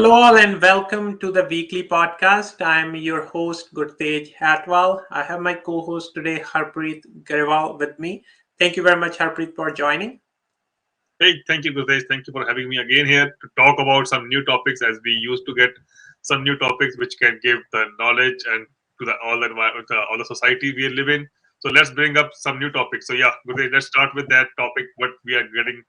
Hello, all, and welcome to the weekly podcast. I'm your host, Gurtej Hatwal. I have my co host today, Harpreet Garewal, with me. Thank you very much, Harpreet, for joining. Hey, thank you, Gutesh. Thank you for having me again here to talk about some new topics as we used to get some new topics which can give the knowledge and to the all the all the society we live in. So let's bring up some new topics. So yeah, Gutesh, let's start with that topic. What we are getting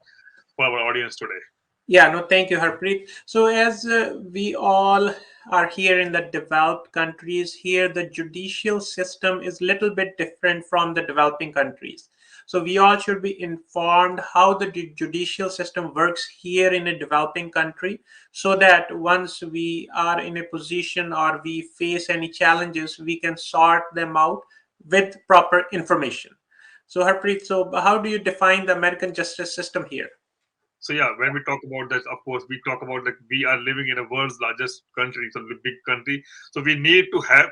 for our audience today. Yeah, no, thank you, Harpreet. So, as we all are here in the developed countries, here the judicial system is a little bit different from the developing countries. So, we all should be informed how the judicial system works here in a developing country so that once we are in a position or we face any challenges, we can sort them out with proper information. So, Harpreet, so how do you define the American justice system here? So yeah, when we talk about that, of course, we talk about like we are living in a world's largest country, so the big country. So we need to have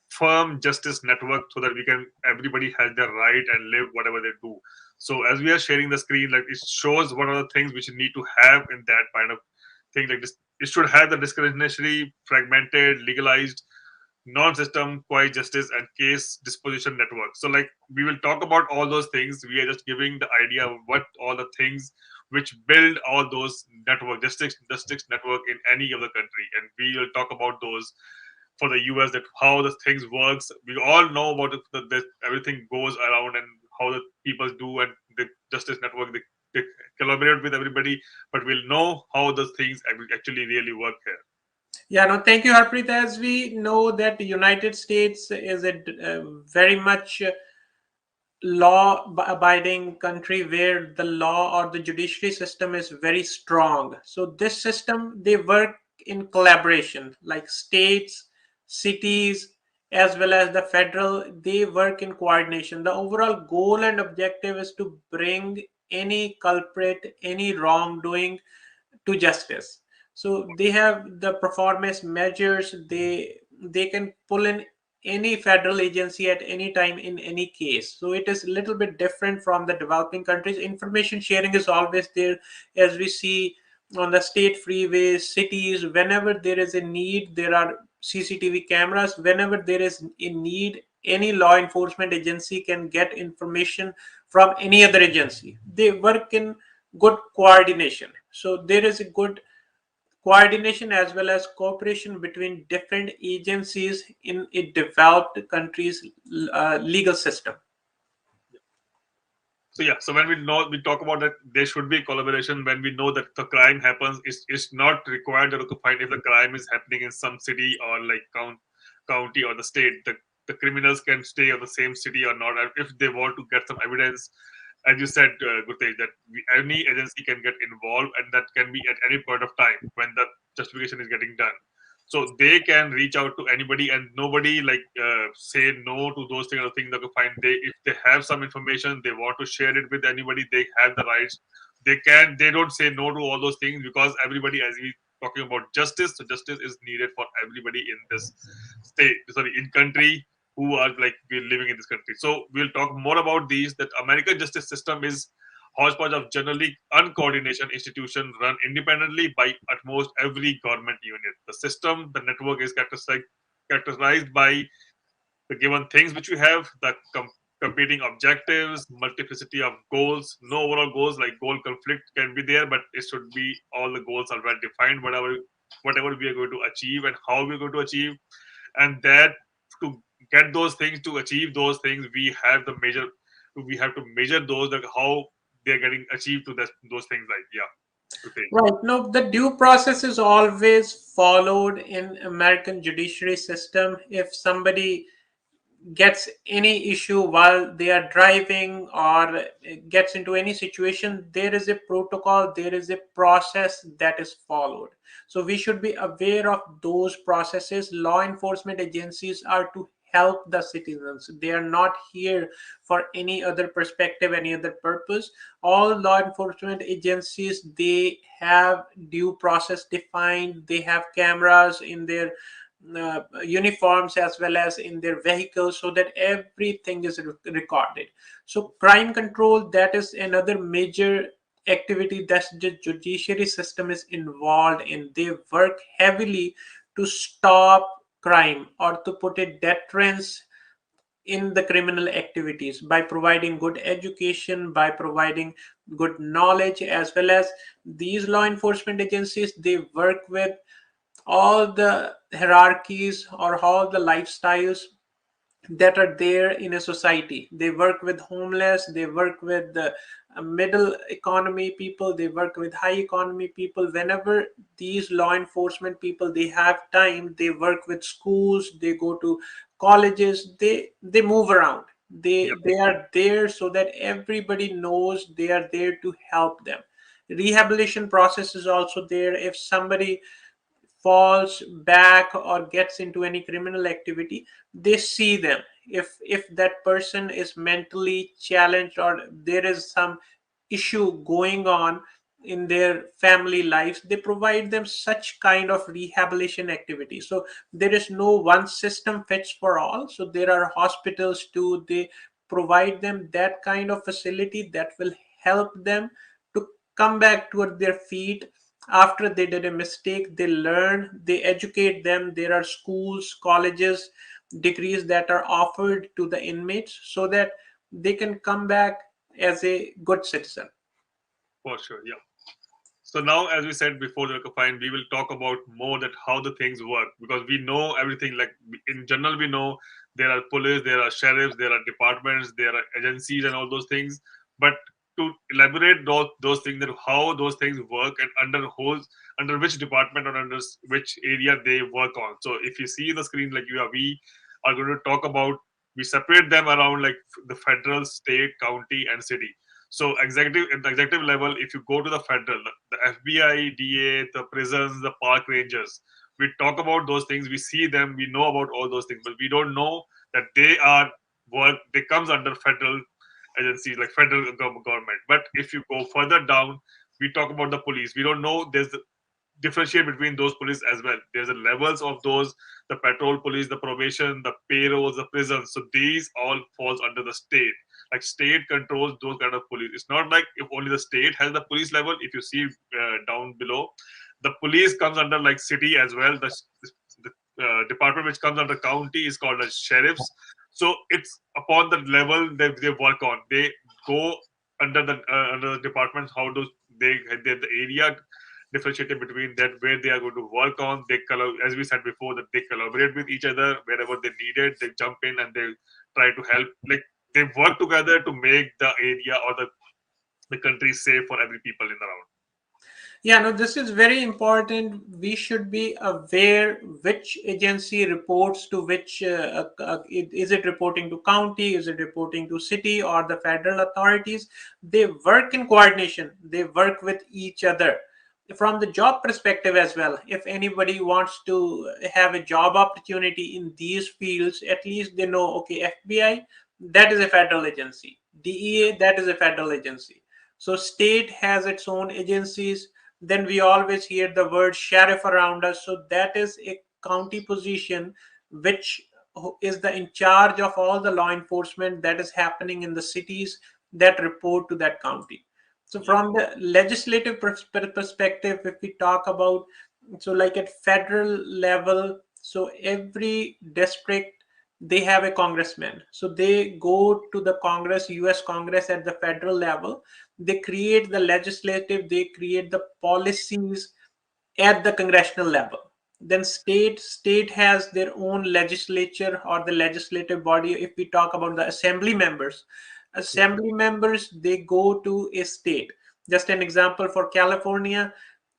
firm justice network so that we can everybody has their right and live whatever they do. So as we are sharing the screen, like it shows what are the things which you need to have in that kind of thing. Like this, it should have the discriminatory, fragmented, legalized, non-system quiet justice and case disposition network. So like we will talk about all those things. We are just giving the idea of what all the things which build all those network justice network in any of the country, and we will talk about those for the US, that how the things works. We all know about that everything goes around and how the people do, and the justice network they collaborate with everybody, but we'll know how those things actually really work here. Yeah, no, thank you, Harpreet. As we know that the United States is a very much law-abiding country where the law or the judiciary system is very strong. So this system, they work in collaboration, like states, cities, as well as the federal, they work in coordination. The overall goal and objective is to bring any culprit, any wrongdoing to justice. So they have the performance measures. They can pull in any federal agency at any time in any case. So it is a little bit different from the developing countries. Information sharing is always there, as we see on the state freeways, cities. Whenever there is a need, there are CCTV cameras. Whenever there is a need, any law enforcement agency can get information from any other agency. They work in good coordination. So there is a good coordination as well as cooperation between different agencies in a developed country's legal system. So yeah, so when we talk about that, there should be collaboration. When we know that the crime happens, it's not required to find if the crime is happening in some city or like county or the state. The criminals can stay in the same city or not. And if they want to get some evidence, as you said, Gurtej, that any agency can get involved, and that can be at any point of time when the justification is getting done. So they can reach out to anybody, and nobody like say no to those things. Or things that you find they, if they have some information, they want to share it with anybody. They have the rights. They can. They don't say no to all those things because everybody, as we talking about justice, so justice is needed for everybody in this state. Sorry, in country who are like we're living in this country. So we'll talk more about these. That American justice system is hodgepodge of generally uncoordination institution run independently by at most every government unit. The system, the network is characterized by the given things which we have, the competing objectives, multiplicity of goals, no overall goals like goal conflict can be there, but it should be all the goals are well defined, whatever we are going to achieve and how we're going to achieve, and that to get those things, to achieve those things, we have to measure those, like how they're getting achieved to those things, like yeah, okay. Right. No, the due process is always followed in American judiciary system. If somebody gets any issue while they are driving or gets into any situation, there is a protocol, there is a process that is followed. So we should be aware of those processes. Law enforcement agencies are to help the citizens. They are not here for any other perspective, any other purpose. All law enforcement agencies, they have due process defined. They have cameras in their uniforms as well as in their vehicles so that everything is recorded. So crime control, that is another major activity that the judiciary system is involved in. They work heavily to stop crime or to put a deterrence in the criminal activities by providing good education, by providing good knowledge, as well as these law enforcement agencies, they work with all the hierarchies or all the lifestyles that are there in a society. They work with homeless, they work with the middle economy people, they work with high economy people. Whenever these law enforcement people they have time, they work with schools, they go to colleges, they move around. Yeah, They are there so that everybody knows they are there to help them. Rehabilitation process is also there. If somebody falls back or gets into any criminal activity, they see them. If that person is mentally challenged or there is some issue going on in their family lives, they provide them such kind of rehabilitation activity. So there is no one system fits for all. So there are hospitals too, they provide them that kind of facility that will help them to come back toward their feet. After they did a mistake, they learn, they educate them. There are schools, colleges, degrees that are offered to the inmates so that they can come back as a good citizen. for sure. Yeah. So now, as we said before, fine, we will talk about more that how the things work, because we know everything. Like in general, we know there are police, there are sheriffs, there are departments, there are agencies, and all those things. But to elaborate those things, that how those things work and under which department or under which area they work on. So if you see the screen, like we are going to talk about, we separate them around like the federal, state, county, and city. So executive at the executive level, if you go to the federal, the FBI, DA, the prisons, the park rangers, we talk about those things. We see them. We know about all those things, but we don't know that they are work. They comes under federal agencies like federal government. But if you go further down, we talk about the police. We don't know there's differentiate between those police as well. There's a levels of those, the patrol police, the probation, the payrolls, the prisons. So these all falls under the state. Like state controls those kind of police. It's not like if only the state has the police level. If you see down below, the police comes under like city as well. The department which comes under county is called as sheriffs. So it's upon the level that they work on. They go under the departments. How do they the area differentiated between that where they are going to work on. As we said before, that they collaborate with each other wherever they need it. They jump in and they try to help. Like they work together to make the area or the country safe for every people in around. Yeah, no, this is very important. We should be aware which agency reports to which. Is it reporting to county? Is it reporting to city or the federal authorities? They work in coordination. They work with each other. From the job perspective as well, if anybody wants to have a job opportunity in these fields, at least they know, okay, FBI, that is a federal agency. DEA, that is a federal agency. So state has its own agencies. Then we always hear the word sheriff around us. So that is a county position which is the in charge of all the law enforcement that is happening in the cities that report to that county. So Yeah, from the legislative perspective, if we talk about, so like at federal level, so every district they have a congressman. So they go to the Congress, US Congress at the federal level. They create the legislative, they create the policies at the congressional level. Then state has their own legislature or the legislative body. If we talk about the assembly members, they go to a state. Just an example, for California,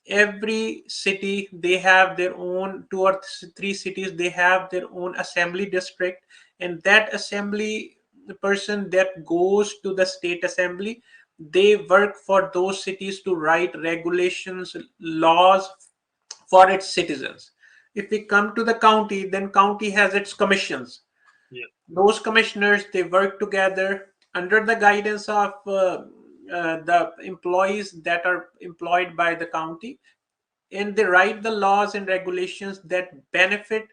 every city they have their own, two or three cities they have their own assembly district, and that assembly, the person that goes to the state assembly, they work for those cities to write regulations, laws for its citizens. If we come to the county, then county has its commissions. yeah, Those commissioners, they work together under the guidance of the employees that are employed by the county, and they write the laws and regulations that benefit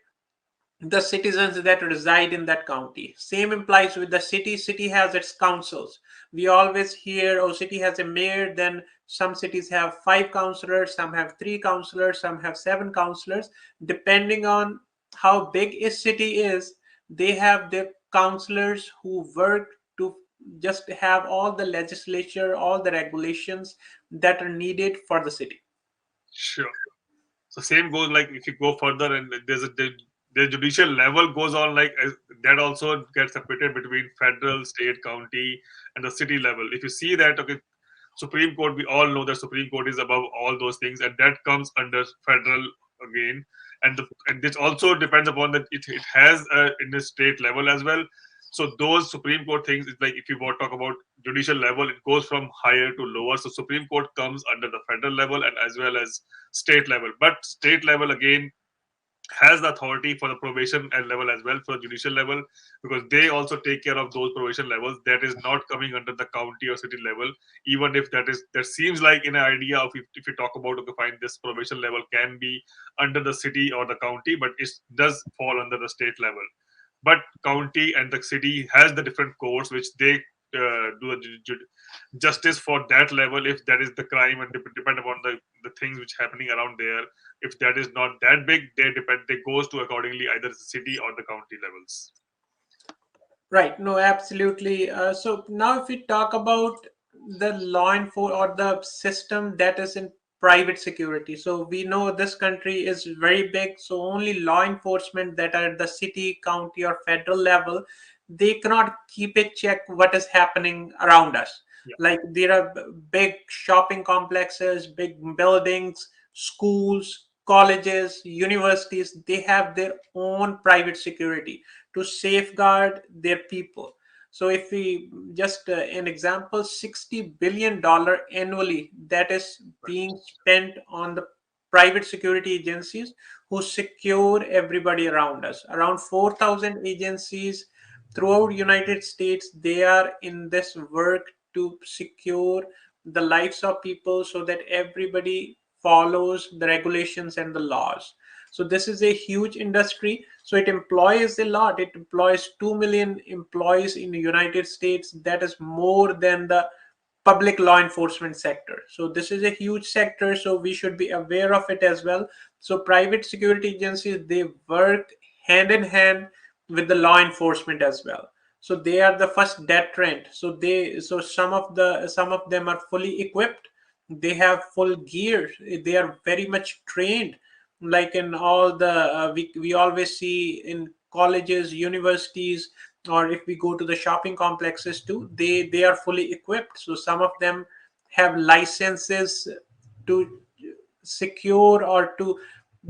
the citizens that reside in that county. Same implies with the city. City has its councils. We always hear, oh, city has a mayor. Then some cities have five councillors, some have three councillors, some have seven councillors. Depending on how big a city is, they have their councillors who work to just have all the legislature, all the regulations that are needed for the city. Sure. So same goes like if you go further and the judicial level goes on like that also gets separated between federal, state, county, and the city level. If you see that, okay, Supreme Court, we all know that Supreme Court is above all those things, and that comes under federal again. And this also depends upon that it has in the state level as well. So those Supreme Court things is like if you want to talk about judicial level, it goes from higher to lower. So Supreme Court comes under the federal level and as well as state level. But state level again has the authority for the probation and level as well for the judicial level, because they also take care of those probation levels that is not coming under the county or city level. Even if that seems like an idea of if you talk about, okay, fine, this probation level can be under the city or the county, but it does fall under the state level. But county and the city has the different courts which they do the justice for that level if that is the crime, and depend upon the things which happening around there. If that is not that big, they goes to accordingly either the city or the county levels. Right. No, absolutely. So now, if we talk about the law enforcement or the system that is in private security, so we know this country is very big. So only law enforcement that are at the city, county, or federal level, they cannot keep a check what is happening around us. Yeah. Like there are big shopping complexes, big buildings, schools, colleges, universities. They have their own private security to safeguard their people. So if we just an example, $60 billion annually that is being spent on the private security agencies who secure everybody around us. Around 4,000 agencies throughout United States, they are in this work to secure the lives of people so that everybody follows the regulations and the laws. So this is a huge industry. So it employs a lot. It employs 2 million employees in the United States. That is more than the public law enforcement sector. So this is a huge sector. So we should be aware of it as well. So private security agencies, they work hand in hand with the law enforcement as well. So they are the first deterrent. So some of them are fully equipped. They have full gear. They are very much trained, like in all the we always see in colleges, universities, or if we go to the shopping complexes too, they are fully equipped. So some of them have licenses to secure or to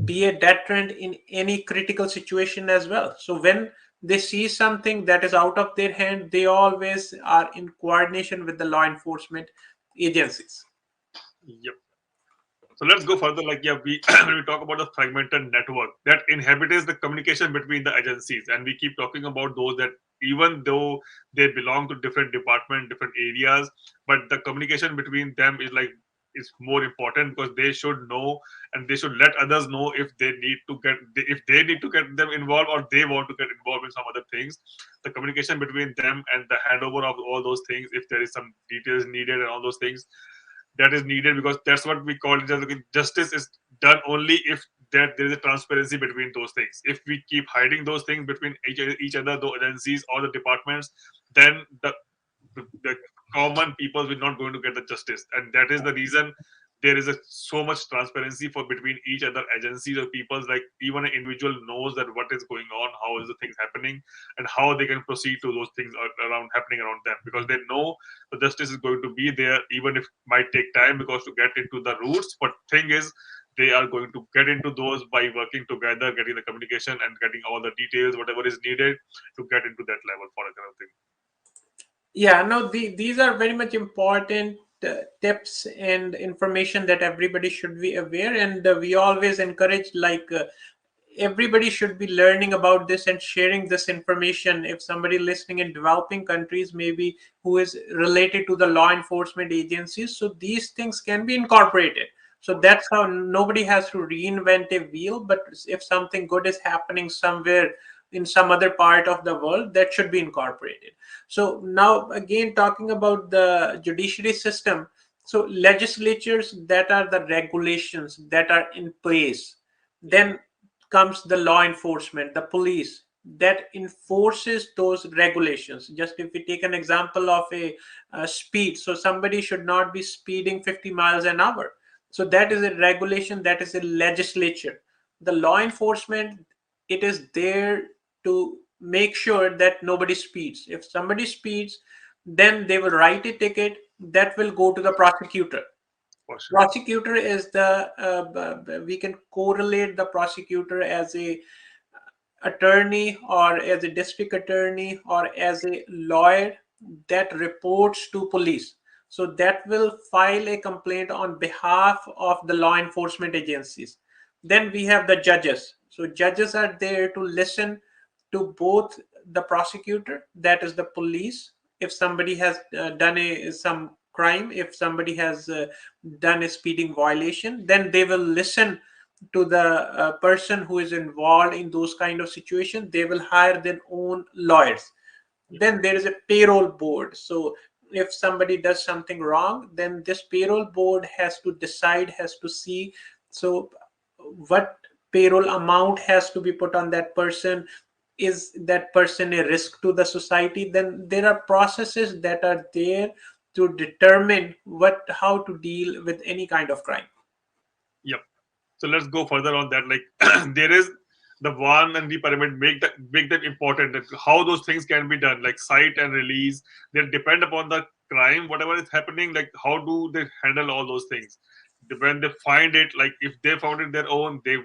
be a deterrent in any critical situation as well. So when they see something that is out of their hand, they always are in coordination with the law enforcement agencies. Yep. So let's go further. Like, yeah, we when we talk about the fragmented network that inhabits the communication between the agencies, and we keep talking about those that even though they belong to different department, different areas, but the communication between them is like is more important because they should know and they should let others know if they need to get if they need to get them involved or they want to get involved in some other things. The communication between them and the handover of all those things, if there is some details needed and all those things, that is needed, because that's what we call it as justice is done only if that there is a transparency between those things. If we keep hiding those things between each other, the agencies or the departments, then the common people will not going to get the justice, and that is the reason there is so much transparency for between each other agencies or peoples. Like even an individual knows that what is going on, how is the things happening, and how they can proceed to those things around happening around them, because they know the justice is going to be there, even if it might take time because to get into the roots. But thing is, they are going to get into those by working together, getting the communication and getting all the details, whatever is needed to get into that level for a kind of thing. Yeah, no, these are very much important tips and information that everybody should be aware. And we always encourage, like, everybody should be learning about this and sharing this information. If somebody listening in developing countries, maybe who is related to the law enforcement agencies, so these things can be incorporated. So that's how nobody has to reinvent a wheel. But if something good is happening somewhere in some other part of the world, that should be incorporated. So now again, talking about the judiciary system, so legislatures, that are the regulations that are in place. Yeah. Then comes the law enforcement, the police that enforces those regulations. Just if we take an example of a speed, so somebody should not be speeding 50 miles an hour. So that is a regulation, that is a legislature. The law enforcement, it is there to make sure that nobody speeds. If somebody speeds, then they will write a ticket that will go to the prosecutor. For sure. Prosecutor is the we can correlate the prosecutor as a attorney or as a district attorney or as a lawyer that reports to police. So that will file a complaint on behalf of the law enforcement agencies. Then we have the judges. So judges are there to listen to both the prosecutor, that is the police. If somebody has done some crime, if somebody has done a speeding violation, then they will listen to the person who is involved in those kind of situations. They will hire their own lawyers. Yeah. Then there is a payroll board. So if somebody does something wrong, then this payroll board has to decide, has to see, so what payroll amount has to be put on that person. Is that person a risk to the society? Then there are processes that are there to determine what how to deal with any kind of crime. Yep. So let's go further on that. Like there is the one and the pyramid make them important. That how those things can be done, like cite and release. They depend upon the crime, whatever is happening. Like how do they handle all those things? When they find it, like if they found it their own, they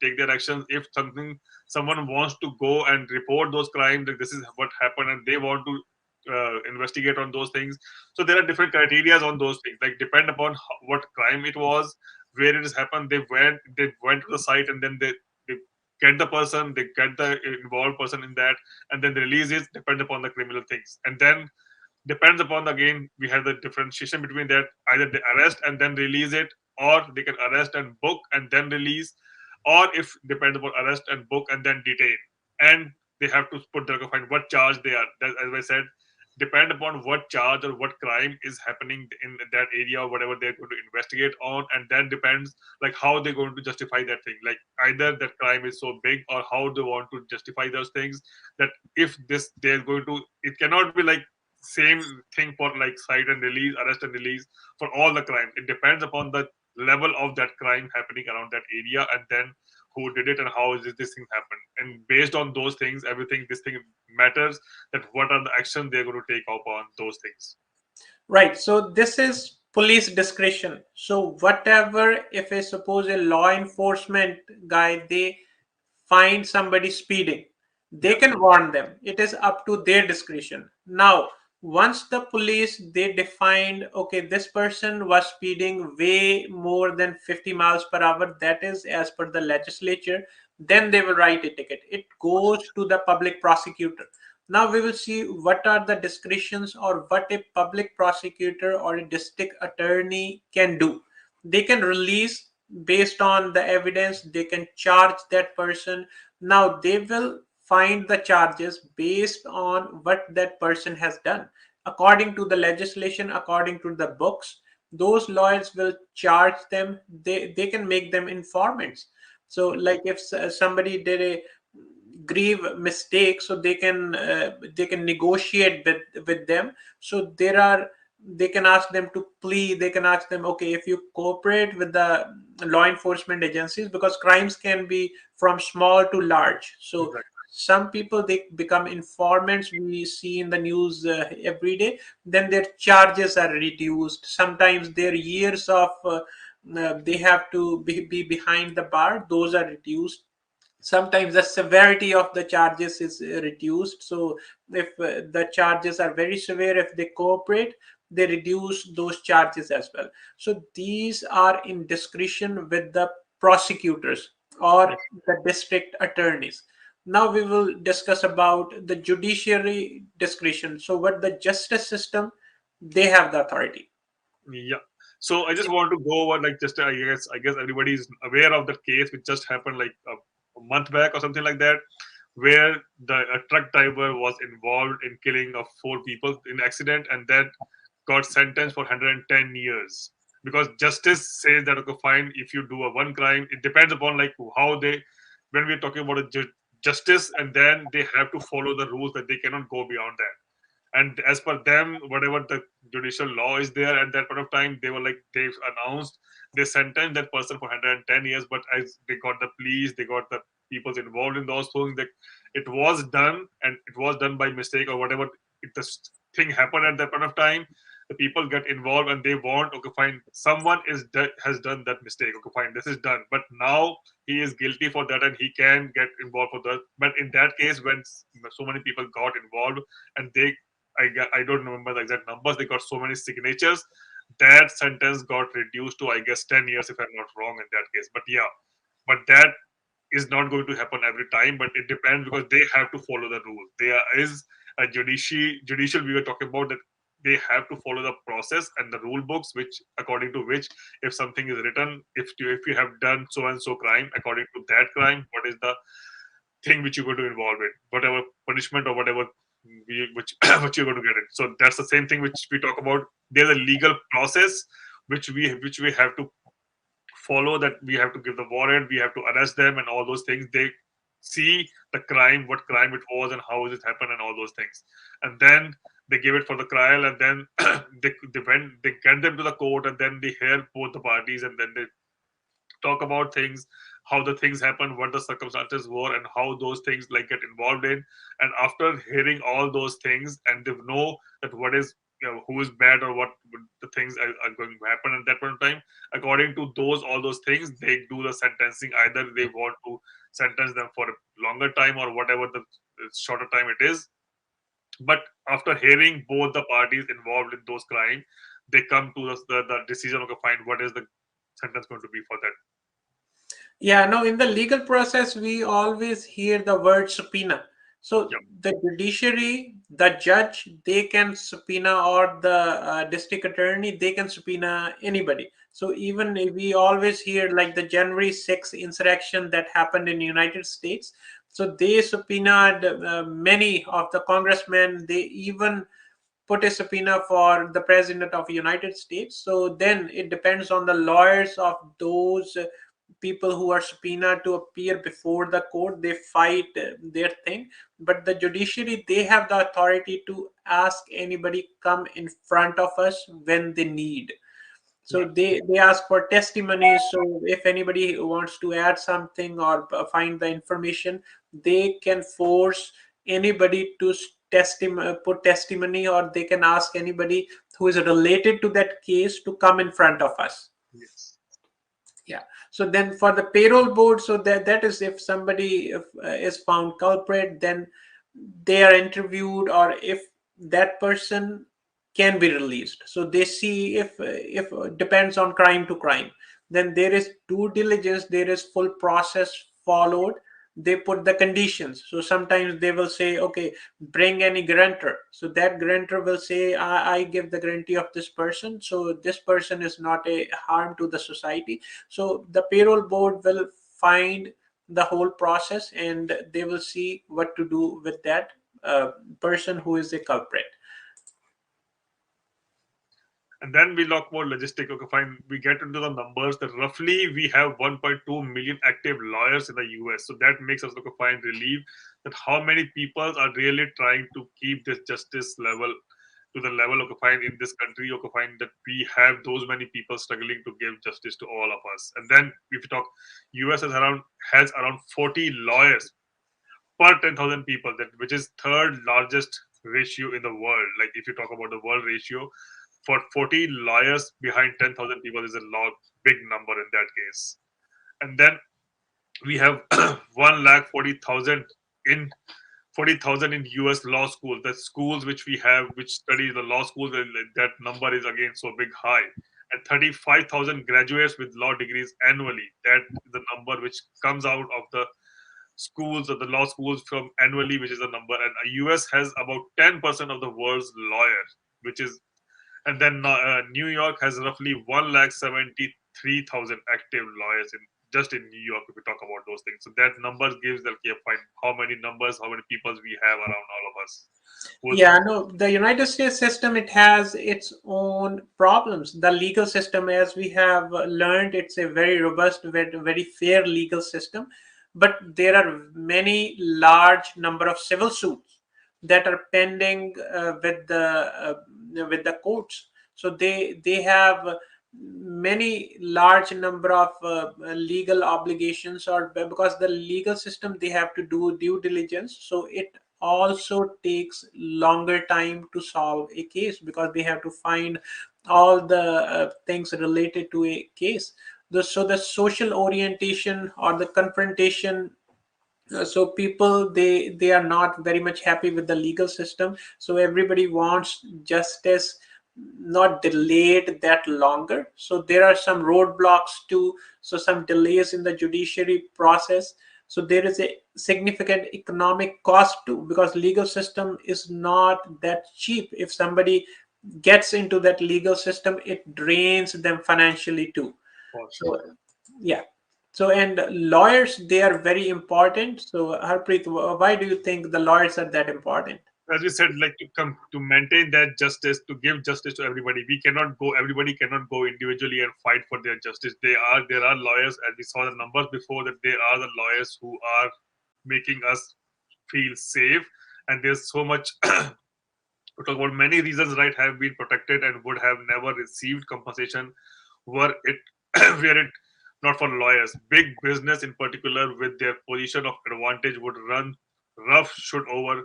take their actions. If someone wants to go and report those crimes, like this is what happened, and they want to investigate on those things. So there are different criteria on those things. Like depend upon what crime it was, where it has happened. They went to the site, and then they get the person, they get the involved person in that, and then the release is depend upon the criminal things. And then depends upon, again, we have the differentiation between that. Either they arrest and then release it, or they can arrest and book and then release, or if depends upon arrest and book and then detain. And they have to put the find what charge they are. That, as I said, depend upon what charge or what crime is happening in that area, or whatever they're going to investigate on. And then depends like how they're going to justify that thing. Like either that crime is so big, or how they want to justify those things. That if this they're going to, it cannot be like same thing for like cite and release, arrest and release for all the crime. It depends upon the level of that crime happening around that area, and then who did it and how is this thing happen. And based on those things, everything this thing matters, that what are the actions they're going to take upon those things. Right. So this is police discretion. So whatever, if I suppose a law enforcement guy, they find somebody speeding, they Yeah. can warn them. It is up to their discretion. Now, once the police they defined, okay, this person was speeding way more than 50 miles per hour, that is as per the legislature, then they will write a ticket. It goes to the public prosecutor. Now we will see what are the discretions or what a public prosecutor or a district attorney can do. They can release based on the evidence, they can charge that person. Now they will find the charges based on what that person has done. According to the legislation, according to the books, those lawyers will charge them. They can make them informants. So like if somebody did a grieve mistake, so they can negotiate with them. So there are, they can ask them to plea, they can ask them, okay, if you cooperate with the law enforcement agencies, because crimes can be from small to large. So Exactly. some people they become informants, we see in the news every day, then their charges are reduced. Sometimes their years of they have to be behind the bar, those are reduced. Sometimes the severity of the charges is reduced. So if the charges are very severe, if they cooperate, they reduce those charges as well. So these are in discretion with the prosecutors or Yeah. the district attorneys. Now we will discuss about the judiciary discretion. So what the justice system, they have the authority. Yeah. So I just want to go over, like, just I guess everybody is aware of the case which just happened like a month back or something like that, where a truck driver was involved in killing of four people in accident, and then got sentenced for 110 years, because justice says that, okay, fine, if you do a one crime, it depends upon like how they, when we're talking about a justice, and then they have to follow the rules, that they cannot go beyond that. And as per them, whatever the judicial law is there at that point of time, they were like, they've announced, they sentenced that person for 110 years, but as they got the police, they got the people involved in those things, that it was done, and it was done by mistake or whatever, this thing happened at that point of time, the people get involved and they want, okay, fine, someone has done that mistake, okay, fine, this is done, but now he is guilty for that and he can get involved for that. But in that case, when so many people got involved, and I don't remember the exact numbers. They got so many signatures. That sentence got reduced to, I guess, 10 years, if I'm not wrong, in that case. But yeah, but that is not going to happen every time. But it depends, because they have to follow the rules. There is a judicial we were talking about, that they have to follow the process and the rule books, which according to which, if something is written, if you have done so and so crime, according to that crime, what is the thing which you're going to involve in, whatever punishment or whatever which which you're going to get it. So that's the same thing which we talk about. There's a legal process which we have to follow, that we have to give the warrant, we have to arrest them, and all those things. They see the crime, what crime it was, and how it happened, and all those things, and then they give it for the trial, and then they get them to the court, and then they hear both the parties, and then they talk about things, how the things happen, what the circumstances were, and how those things like get involved in. And after hearing all those things, and they know that what is, who is bad, or what the things are going to happen at that point in time, according to those all those things, they do the sentencing. Either they want to sentence them for a longer time, or whatever the shorter time it is. But after hearing both the parties involved in those crimes, they come to the decision of, find what is the sentence going to be for that. Yeah, no, in the legal process, we always hear the word subpoena. So Yeah. the judiciary, the judge, they can subpoena, or the district attorney, they can subpoena anybody. So even if we always hear like the January 6th insurrection that happened in the United States. So they subpoenaed many of the congressmen. They even put a subpoena for the president of the United States. So then it depends on the lawyers of those people who are subpoenaed to appear before the court. They fight their thing, but the judiciary, they have the authority to ask anybody come in front of us when they need. So Yeah. they ask for testimony. So if anybody wants to add something or find the information, they can force anybody to put testimony, or they can ask anybody who is related to that case to come in front of us. Yes. Yeah. So then for the payroll board, so that is, if somebody is found culprit, then they are interviewed, or if that person can be released. So they see if depends on crime to crime. Then there is due diligence. There is full process followed. They put the conditions. So sometimes they will say, okay, bring any guarantor. So that guarantor will say, I give the guarantee of this person. So this person is not a harm to the society. So the payroll board will find the whole process, and they will see what to do with that uh, person who is a culprit. And then we talk about logistic. Okay, fine. We get into the numbers that roughly we have 1.2 million active lawyers in the US. So that makes us, okay, fine, relieve that how many people are really trying to keep this justice level to the level, okay, fine, in this country, okay, fine, that we have those many people struggling to give justice to all of us. And then if you talk, US has around 40 lawyers per 10,000 people, that which is third largest ratio in the world. Like if you talk about the world ratio, for 40 lawyers behind 10,000 people is a lot big number in that case. And then we have 1,40,000 in 40,000 in US law schools. The schools which we have, which study the law schools, that number is again so big high. And 35,000 graduates with law degrees annually. That is the number which comes out of the schools or the law schools from annually, which is the number. And the US has about 10% of the world's lawyers, which is And then New York has roughly 1,73,000 active lawyers in just in New York. If we talk about those things, so that numbers gives that find how many numbers, how many people we have around all of us. Who, Yeah, no, the United States system, it has its own problems. The legal system, as we have learned, it's a very robust, very fair legal system, but there are many large number of civil suits that are pending with the courts. So they have many large number of legal obligations, or because the legal system, they have to do due diligence, so it also takes longer time to solve a case because they have to find all the things related to a case. So the social orientation or the confrontation, so people, they are not very much happy with the legal system, so everybody wants justice not delayed that longer. So there are some roadblocks too, so some delays in the judiciary process. So there is a significant economic cost too, because legal system is not that cheap. If somebody gets into that legal system, it drains them financially too. of course, So yeah. So and lawyers, they are very important. So Harpreet, why do you think the lawyers are that important? as we said, like to come to maintain that justice, to give justice to everybody. We cannot go. Everybody cannot go individually and fight for their justice. There are lawyers, as we saw the numbers before, that there are the lawyers who are making us feel safe. And there's so much to talk about. Many reasons, right, have been protected and would have never received compensation were it were it not for lawyers. Big business in particular, with their position of advantage, would run rough should over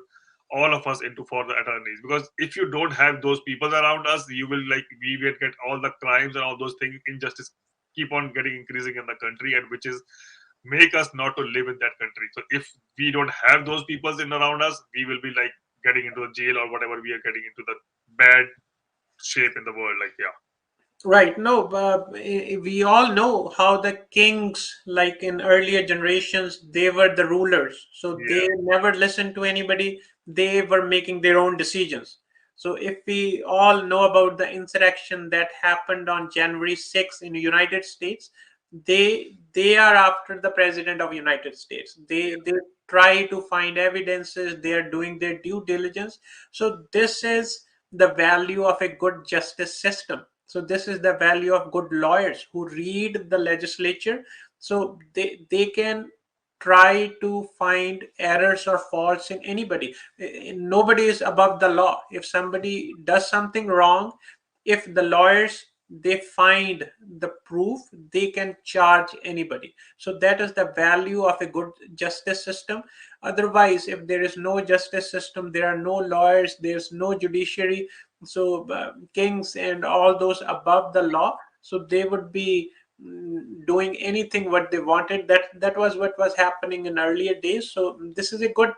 all of us into for the attorneys, because if you don't have those people around us, you will like we will get all the crimes and all those things, injustice keep on getting increasing in the country, and which is make us not to live in that country. So if we don't have those people in around us, we will be like getting into the jail or whatever, we are getting into the bad shape in the world, like yeah. Right. No, we all know how the kings, like in earlier generations, they were the rulers. So they Yeah, never listened to anybody. They were making their own decisions. So if we all know about the insurrection that happened on January 6th in the United States, they are after the president of United States. They try to find evidences. They are doing their due diligence. So this is the value of a good justice system. So this is the value of good lawyers who read the legislature, so they can try to find errors or faults in anybody. Nobody is above the law. If somebody does something wrong, if the lawyers, they find the proof, they can charge anybody. So that is the value of a good justice system. Otherwise, if there is no justice system, there are no lawyers, there's no judiciary, so kings and all those above the law, so they would be doing anything what they wanted. That was what was happening in earlier days. So this is a good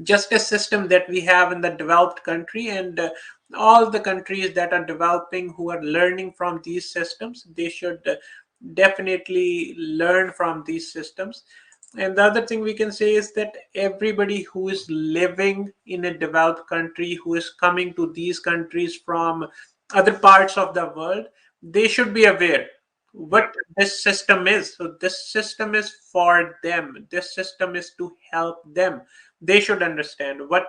justice system that we have in the developed country, and all the countries that are developing, who are learning from these systems, they should definitely learn from these systems. And the other thing we can say is that everybody who is living in a developed country, who is coming to these countries from other parts of the world, they should be aware yeah, what this system is. So this system is for them. This system is to help them. They should understand what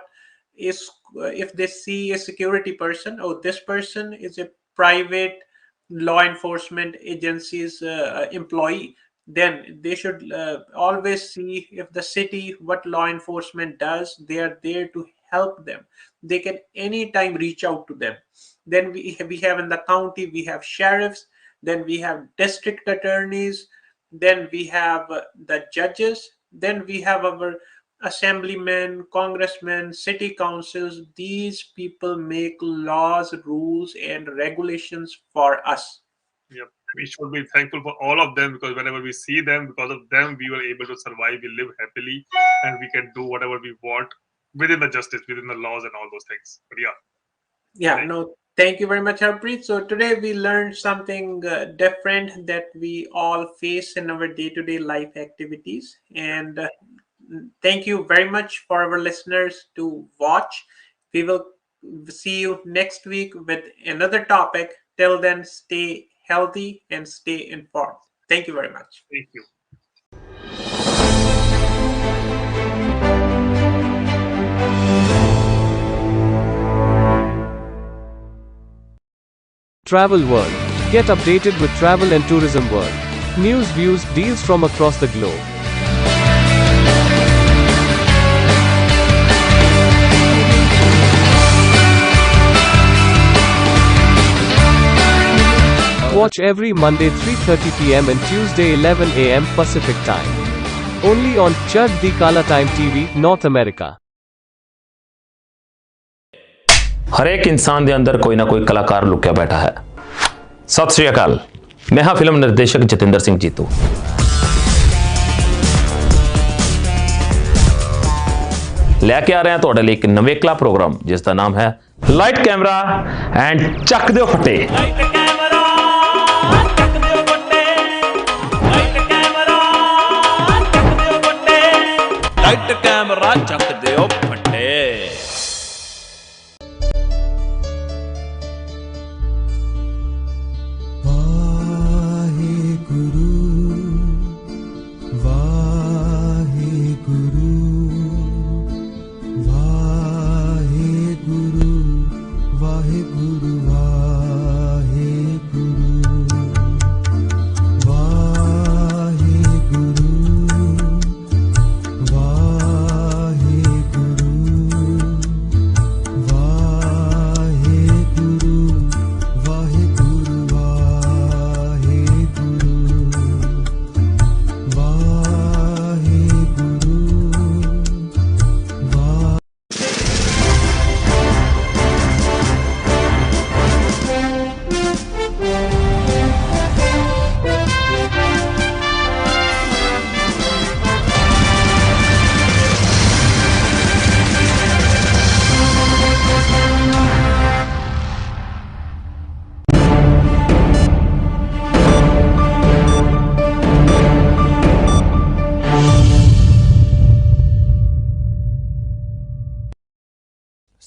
is, if they see a security person, oh, this person is a private law enforcement agency's employee, then they should always see if the city, what law enforcement does, they are there to help them. They can anytime reach out to them. Then we have in the county, we have sheriffs, then we have district attorneys, then we have the judges, then we have our assemblymen, congressmen, city councils. These people make laws, rules, and regulations for us. yeah. We should be thankful for all of them, because whenever we see them, because of them, we were able to survive. We live happily, and we can do whatever we want within the justice, within the laws, and all those things. But yeah, Yeah, thank no, thank you very much, Harpreet. So today we learned something different that we all face in our day-to-day life activities. And thank you very much for our listeners to watch. We will see you next week with another topic. Till then, stay healthy and stay informed. Thank you very much. Thank you. Travel World. Get updated with travel and tourism world. News, views, deals from across the globe. Watch every Monday 3:30 p.m. and Tuesday 11 a.m. Pacific Time. Only on Chardikla Time TV, North America. ਹਰੇਕ ਇਨਸਾਨ ਦੇ ਅੰਦਰ ਕੋਈ ਨਾ ਕੋਈ ਕਲਾਕਾਰ ਲੁਕਿਆ ਬੈਠਾ ਹੈ। ਸਤਿ ਸ਼੍ਰੀ ਅਕਾਲ, ਮੈਂ ਹਾਂ ਫਿਲਮ ਨਿਰਦੇਸ਼ਕ ਜਤਿੰਦਰ ਸਿੰਘ ਜੀਤੂ। ਲੈ ਕੇ ਆ ਰਹੇ ਹਾਂ ਤੁਹਾਡੇ ਲਈ ਇੱਕ ਨਵੇਕਲਾ ਪ੍ਰੋਗਰਾਮ ਜਿਸ ਦਾ ਨਾਮ ਹੈ ਲਾਈਟ ਕੈਮਰਾ ਐਂਡ ਚੱਕ ਦਿਓ ਫੱਟੇ। ਲਾਈਟ ਕੈਮਰਾ ਚੱਕ ਦਿਓ ਫੱਟੇ।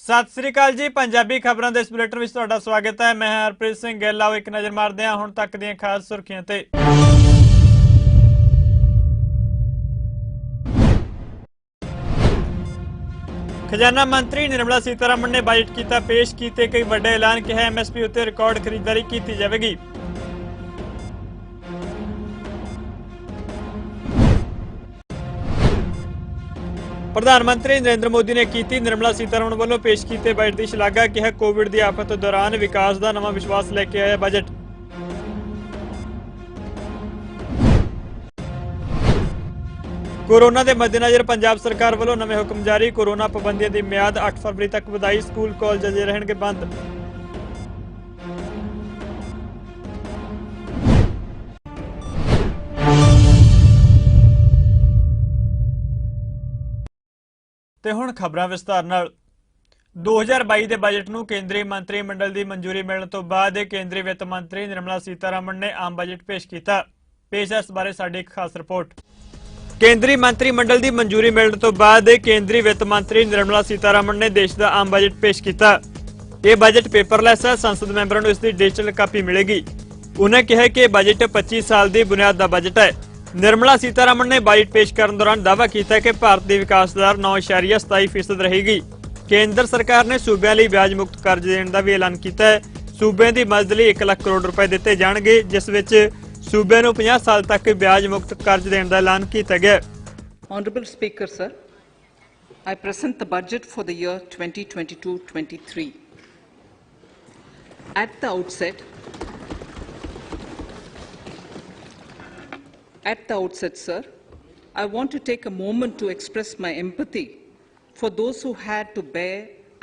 ਸਤਿ ਸ੍ਰੀ ਅਕਾਲ ਜੀ। ਪੰਜਾਬੀ ਖਬਰਾਂ ਦੇ ਇਸ ਬੁਲੇਟਿਨ ਵਿੱਚ ਤੁਹਾਡਾ ਸਵਾਗਤ ਹੈ। ਮੈਂ ਹਰਪ੍ਰੀਤ ਸਿੰਘ ਗਿੱਲ। ਆਓ ਇੱਕ ਨਜ਼ਰ ਮਾਰਦੇ ਹਾਂ ਹੁਣ ਤੱਕ ਦੀਆਂ ਖਾਸ ਸੁਰਖੀਆਂ ਤੇ। ਖਜ਼ਾਨਾ ਮੰਤਰੀ ਨਿਰਮਲਾ ਸੀਤਾਰਮਣ ਨੇ ਬਜਟ ਕੀਤਾ ਪੇਸ਼, ਕੀਤੇ ਕਈ ਵੱਡੇ ਐਲਾਨ, ਕਿਹਾ ਐਮਐਸਪੀ ਉੱਤੇ ਰਿਕਾਰਡ ਖਰੀਦਦਾਰੀ ਕੀਤੀ ਜਾਵੇਗੀ। ਪ੍ਰਧਾਨ ਮੰਤਰੀ ਨਰਿੰਦਰ ਮੋਦੀ ਨੇ ਕੀਤੀ ਨਿਰਮਲਾ ਸੀਤਾਰਮਣ ਵੱਲੋਂ ਪੇਸ਼ ਕੀਤੇ ਬਜਟ ਦੀ ਸ਼ਲਾਘਾ, ਕਿਹਾ ਕੋਵਿਡ ਦੀ ਆਫਤ ਦੌਰਾਨ ਵਿਕਾਸ ਦਾ ਨਵਾਂ ਵਿਸ਼ਵਾਸ ਲੈ ਕੇ ਆਇਆ ਬਜਟ। ਕੋਰੋਨਾ ਦੇ ਮੱਦੇਨਜ਼ਰ ਪੰਜਾਬ ਸਰਕਾਰ ਵੱਲੋਂ ਨਵੇਂ ਹੁਕਮ ਜਾਰੀ, ਕੋਰੋਨਾ ਪਾਬੰਦੀਆਂ ਦੀ ਮਿਆਦ 8 ਫਰਵਰੀ ਤੱਕ ਵਧਾਈ, ਸਕੂਲ ਕਾਲਜ ਅਜੇ ਰਹਿਣਗੇ ਬੰਦ। ਤੇ ਹੁਣ ਖਬਰਾਂ ਵਿਸਤਾਰ ਨਾਲ। 2022 ਦੇ ਬਜਟ ਨੂੰ ਕੇਂਦਰੀ ਮੰਤਰੀ ਮੰਡਲ ਦੀ ਮਨਜ਼ੂਰੀ ਮਿਲਣ ਤੋਂ ਬਾਅਦ ਕੇਂਦਰੀ ਵਿੱਤ ਮੰਤਰੀ ਨਿਰਮਲਾ ਸੀਤਾਰਮਣ ਨੇ ਆਮ ਬਜਟ ਪੇਸ਼ ਕੀਤਾ। ਪੇਸ਼ ਹੈ ਇਸ ਬਾਰੇ ਸਾਡੀ ਇੱਕ ਖਾਸ ਰਿਪੋਰਟ। ਕੇਂਦਰੀ ਮੰਤਰੀ ਮੰਡਲ ਦੀ ਮਨਜ਼ੂਰੀ ਮਿਲਣ ਤੋਂ ਬਾਅਦ ਕੇਂਦਰੀ ਵਿੱਤ ਮੰਤਰੀ ਨਿਰਮਲਾ ਸੀਤਾਰਮਣ ਨੇ ਦੇਸ਼ ਦਾ ਆਮ ਬਜਟ ਪੇਸ਼ ਕੀਤਾ। ਇਹ ਬਜਟ ਪੇਪਰਲੈਸ ਹੈ, ਸੰਸਦ ਮੈਂਬਰਾਂ ਨੂੰ ਇਸ ਦੀ ਡਿਜੀਟਲ ਕਾਪੀ ਮਿਲੇਗੀ। ਉਹਨਾਂ ਕਿਹਾ ਕਿ ਇਹ ਬਜਟ 25 ਸਾਲ ਦੀ ਬੁਨਿਆਦ ਦਾ ਬਜਟ ਹੈ। ਨਿਰਮਲਾ ਸੀਤਾਰਮਣ ਨੇ ਬਜਟ ਪੇਸ਼ ਕਰਨ ਦੌਰਾਨ ਦਾਅਵਾ ਕੀਤਾ ਕਿ ਭਾਰਤ ਦੀ ਵਿਕਾਸ ਦਰ 9.27% ਰਹੇਗੀ। ਕੇਂਦਰ ਸਰਕਾਰ ਨੇ ਸੂਬਿਆਂ ਲਈ ਵਿਆਜ ਮੁਕਤ ਕਰਜ਼ ਦੇਣ ਦਾ ਵੀ ਐਲਾਨ ਕੀਤਾ ਹੈ। ਸੂਬਿਆਂ ਦੀ ਮਦਦ ਲਈ 1 ਲੱਖ ਕਰੋੜ ਰੁਪਏ ਦਿੱਤੇ ਜਾਣਗੇ, ਜਿਸ ਵਿੱਚ ਸੂਬਿਆਂ ਨੂੰ 50 ਸਾਲ ਤੱਕ ਵਿਆਜ ਮੁਕਤ ਕਰਜ਼ ਦੇਣ ਦਾ ਐਲਾਨ ਕੀਤਾ ਗਿਆ। Honourable Speaker, sir, I present the budget for the year 2022-23. At the outset, sir, I want to take a moment to express my empathy for those who had to bear